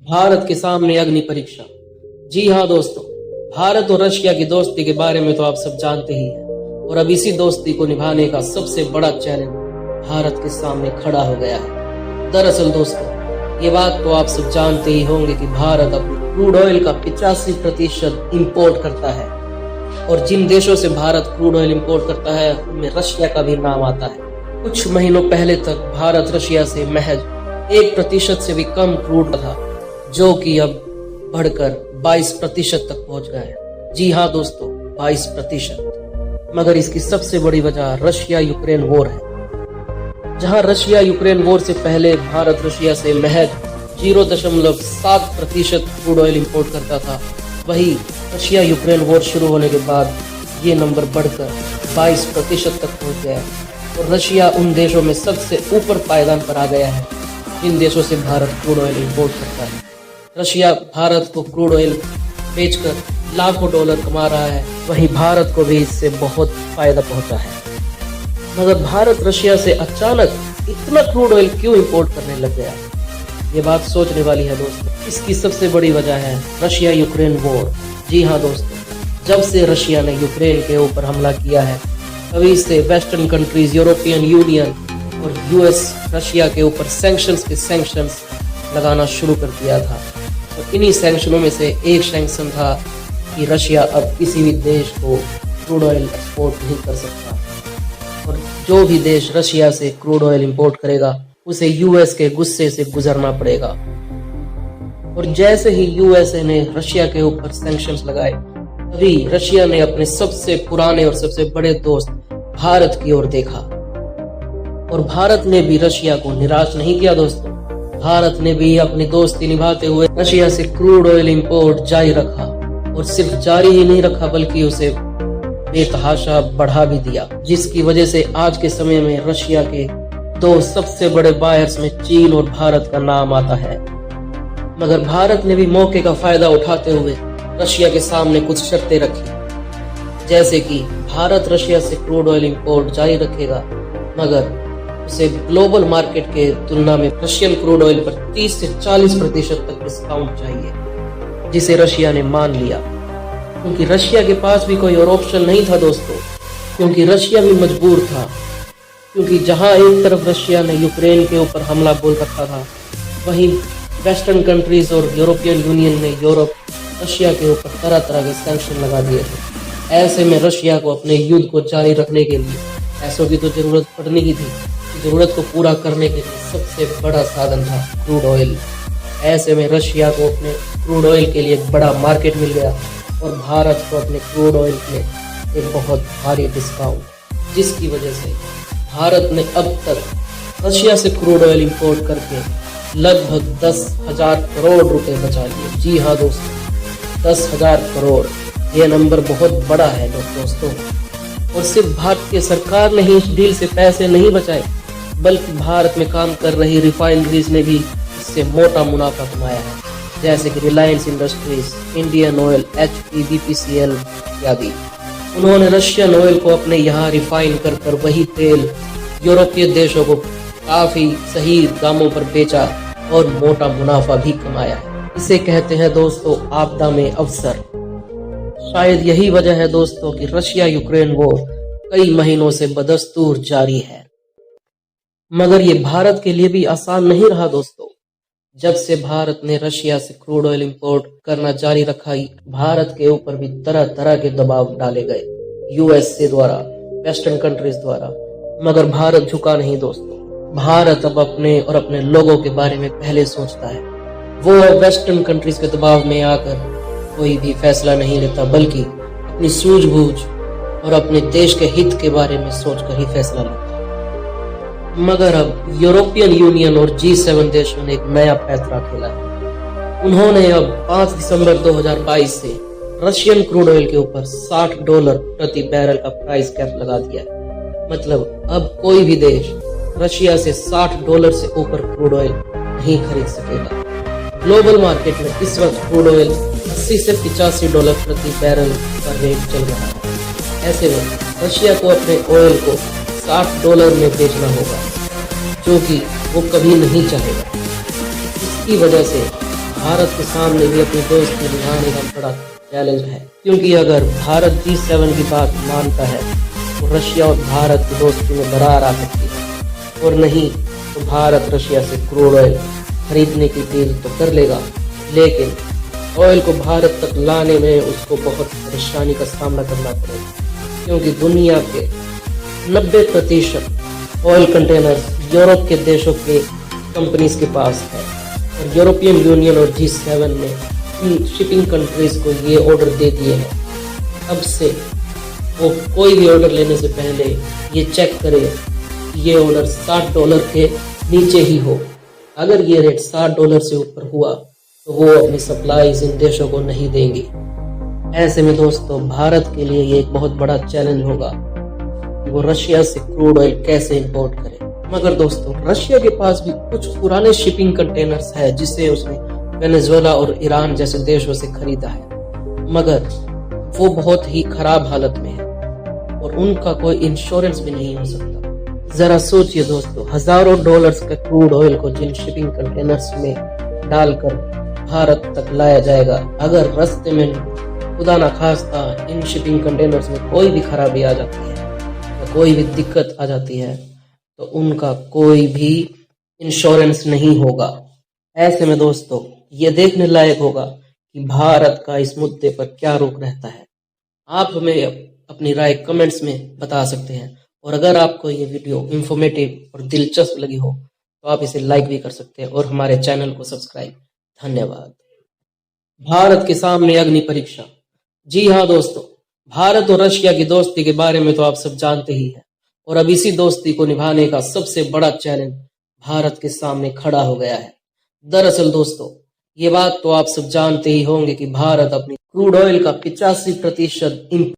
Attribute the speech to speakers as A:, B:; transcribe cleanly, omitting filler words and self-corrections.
A: भारत के सामने अग्नि परीक्षा। जी हाँ दोस्तों, भारत और रशिया की दोस्ती के बारे में तो आप सब जानते ही हैं और अब इसी दोस्ती को निभाने का सबसे बड़ा चैलेंज भारत के सामने खड़ा हो गया है। दरअसल दोस्तों, ये बात तो आप सब जानते ही होंगे कि भारत अपनी क्रूड ऑयल का 85% इम्पोर्ट करता है और जिन देशों से भारत क्रूड ऑयल इम्पोर्ट करता है उनमें रशिया का भी नाम आता है। कुछ महीनों पहले तक भारत रशिया से महज 1% से भी कम क्रूड था, जो कि अब बढ़कर 22% तक पहुंच गया है। जी हाँ दोस्तों, 22%। मगर इसकी सबसे बड़ी वजह रशिया यूक्रेन वॉर है। जहां रशिया यूक्रेन वॉर से पहले भारत रशिया से महज 0.7% क्रूड ऑयल इंपोर्ट करता था, वही रशिया यूक्रेन वॉर शुरू होने के बाद ये नंबर बढ़कर 22% तक पहुंच गया और रशिया उन देशों में सबसे ऊपर पायदान पर आ गया है जिन देशों से भारत क्रूड ऑयल इंपोर्ट करता है। रशिया भारत को क्रूड ऑयल बेचकर लाखों डॉलर कमा रहा है, वहीं भारत को भी इससे बहुत फायदा पहुंचा है। मगर भारत रशिया से अचानक इतना क्रूड ऑयल क्यों इंपोर्ट करने लग गया? ये बात सोचने वाली है दोस्तों। इसकी सबसे बड़ी वजह है रशिया यूक्रेन वॉर। जी हाँ दोस्तों, जब से रशिया ने यूक्रेन के ऊपर हमला किया है तभी से वेस्टर्न कंट्रीज, यूरोपियन यूनियन और यूएस रशिया के ऊपर सैंक्शंस लगाना शुरू कर दिया था। और इन्हीं सैंक्शनों में से एक सैंक्शन था कि रशिया अब किसी भी देश को क्रूड ऑयल एक्सपोर्ट नहीं कर सकता और जो भी देश रशिया से क्रूड ऑयल इंपोर्ट करेगा उसे यूएस के गुस्से से गुजरना पड़ेगा। और जैसे ही यूएसए ने रशिया के ऊपर सैंक्शंस लगाए तभी रशिया ने अपने सबसे पुराने और सबसे बड़े दोस्त भारत की ओर देखा और भारत ने भी रशिया को निराश नहीं किया दोस्तों। भारत ने भी अपनी दोस्ती निभाते हुए रशिया से क्रूड ऑयल इंपोर्ट जारी रखा और सिर्फ जारी ही नहीं रखा बल्कि उसे बेतहाशा बढ़ा भी दिया, जिसकी वजह से आज के समय में रशिया के दो सबसे बड़े बायर्स में चीन और भारत का नाम आता है। मगर भारत ने भी मौके का फायदा उठाते हुए रशिया के सामने कुछ शर्तें रखी, जैसे कि भारत रशिया से क्रूड ऑयल इंपोर्ट जारी रखेगा मगर उसे ग्लोबल मार्केट के तुलना में रशियन क्रूड ऑयल पर 30 से 40% तक डिस्काउंट चाहिए, जिसे रशिया ने मान लिया क्योंकि रशिया के पास भी कोई और ऑप्शन नहीं था दोस्तों। क्योंकि रशिया भी मजबूर था, क्योंकि जहां एक तरफ रशिया ने यूक्रेन के ऊपर हमला बोल रखा था, वहीं वेस्टर्न कंट्रीज और यूरोपियन यूनियन ने रशिया के ऊपर तरह तरह के सैंक्शन लगा दिए थे। ऐसे में रशिया को अपने युद्ध को जारी रखने के लिए पैसों की तो जरूरत पड़ने की थी। जरूरत को पूरा करने के लिए सबसे बड़ा साधन था क्रूड ऑयल। ऐसे में रशिया को अपने क्रूड ऑयल के लिए एक बड़ा मार्केट मिल गया और भारत को अपने क्रूड ऑयल के एक बहुत भारी डिस्काउंट, जिसकी वजह से भारत ने अब तक रशिया से क्रूड ऑयल इंपोर्ट करके लगभग 10,000 करोड़ रुपए बचा लिए। जी हाँ दोस्तों, 10,000 करोड़, ये नंबर बहुत बड़ा है दोस्तों। और सिर्फ भारतीय सरकार ने ही इस डील से पैसे नहीं बचाए बल्कि भारत में काम कर रही रिफाइनरीज ने भी इससे मोटा मुनाफा कमाया है, जैसे कि Reliance industries, Indian oil, HP, BPCL इत्यादि। उन्होंने रशियन ऑयल को अपने यहाँ रिफाइन कर वही तेल यूरोपीय देशों को काफी सही दामों पर बेचा और मोटा मुनाफा भी कमाया है। इसे कहते हैं दोस्तों आपदा में अवसर। शायद यही वजह है दोस्तों कि रशिया यूक्रेन वॉर कई महीनों से बदस्तूर जारी है। मगर ये भारत के लिए भी आसान नहीं रहा दोस्तों। जब से भारत ने रशिया से क्रूड ऑयल इंपोर्ट करना जारी रखा, भारत के ऊपर भी तरह तरह के दबाव डाले गए यूएसए द्वारा, वेस्टर्न कंट्रीज द्वारा, मगर भारत झुका नहीं दोस्तों। भारत अब अपने और अपने लोगों के बारे में पहले सोचता है। वो वेस्टर्न कंट्रीज के दबाव में आकर कोई भी फैसला नहीं लेता बल्कि अपनी सूझबूझ और अपने देश के हित के बारे में सोचकर ही फैसला लेता है। मगर अब यूरोपियन यूनियन और G7 देशों ने एक नया पैंतरा खेला है। उन्होंने अब 5 दिसंबर 2022 से रशियन क्रूड ऑयल के ऊपर $60 प्रति बैरल का प्राइस कैप लगा दिया है। मतलब अब कोई भी देश रशिया से $60 से ऊपर क्रूड ऑयल नहीं खरीद सकेगा। ग्लोबल मार्केट में इस वक्त क्रूड ऑयल 80 से $85 प्रति बैरल का रेट चल रहा है। ऐसे में रशिया को अपने ऑयल को $60 में बेचना होगा, जो कि वो कभी नहीं चाहेगा। इसकी वजह से भारत के सामने भी अपनी दोस्ती निभाने का बड़ा चैलेंज है, क्योंकि अगर भारत G7 की बात मानता है तो रशिया और भारत की दोस्ती में दरार आ सकती है, और नहीं तो भारत रशिया से क्रूड ऑयल खरीदने की डील तो कर लेगा, लेकिन ऑयल को भारत तक लाने में उसको बहुत परेशानी का सामना करना पड़ेगा, क्योंकि दुनिया के 90% ऑयल कंटेनर्स यूरोप के देशों के कंपनीज के पास है, और यूरोपियन यूनियन और G7 ने इन शिपिंग कंट्रीज को ये ऑर्डर दे दिए हैं। अब से वो कोई भी ऑर्डर लेने से पहले ये चेक करे कि ये ऑर्डर $60 के नीचे ही हो। अगर ये रेट $60 से ऊपर हुआ तो वो अपनी सप्लाईज इन देशों को नहीं देंगे। ऐसे में दोस्तों भारत के लिए ये एक बहुत बड़ा चैलेंज होगा कि वो रशिया से क्रूड ऑयल कैसे इंपोर्ट करे। मगर दोस्तों रशिया के पास भी कुछ पुराने शिपिंग कंटेनर्स है जिसे उसने वेनेजुएला और ईरान जैसे देशों से खरीदा है, मगर वो बहुत ही खराब हालत में है और उनका कोई इंश्योरेंस भी नहीं हो सकता। जरा सोचिए दोस्तों, हजारों डॉलर्स का क्रूड ऑयल को जिन शिपिंग कंटेनर्स में डालकर भारत तक लाया जाएगा, अगर रास्ते में खुदा ना खास्ता इन शिपिंग कंटेनर्स में कोई भी खराबी आ जाती है या कोई भी दिक्कत आ जाती है तो उनका कोई भी इंश्योरेंस नहीं होगा। ऐसे में दोस्तों ये देखने लायक होगा कि भारत का इस मुद्दे पर क्या रुख रहता है। आप हमें अपनी राय कमेंट्स में बता सकते हैं, और अगर आपको ये वीडियो इंफॉर्मेटिव और दिलचस्प लगी हो तो आप इसे लाइक भी कर सकते हैं और हमारे चैनल को सब्सक्राइब। धन्यवाद। भारत के सामने अग्नि परीक्षा। जी हाँ दोस्तों, भारत और रशिया की दोस्ती के बारे में तो आप सब जानते ही हैं, और अब इसी दोस्ती को निभाने का सबसे बड़ा चैलेंज भारत के सामने खड़ा हो गया है। दरअसल दोस्तों ये बात तो आप सब जानते ही होंगे कि भारत अपनी क्रूड ऑयल का 85%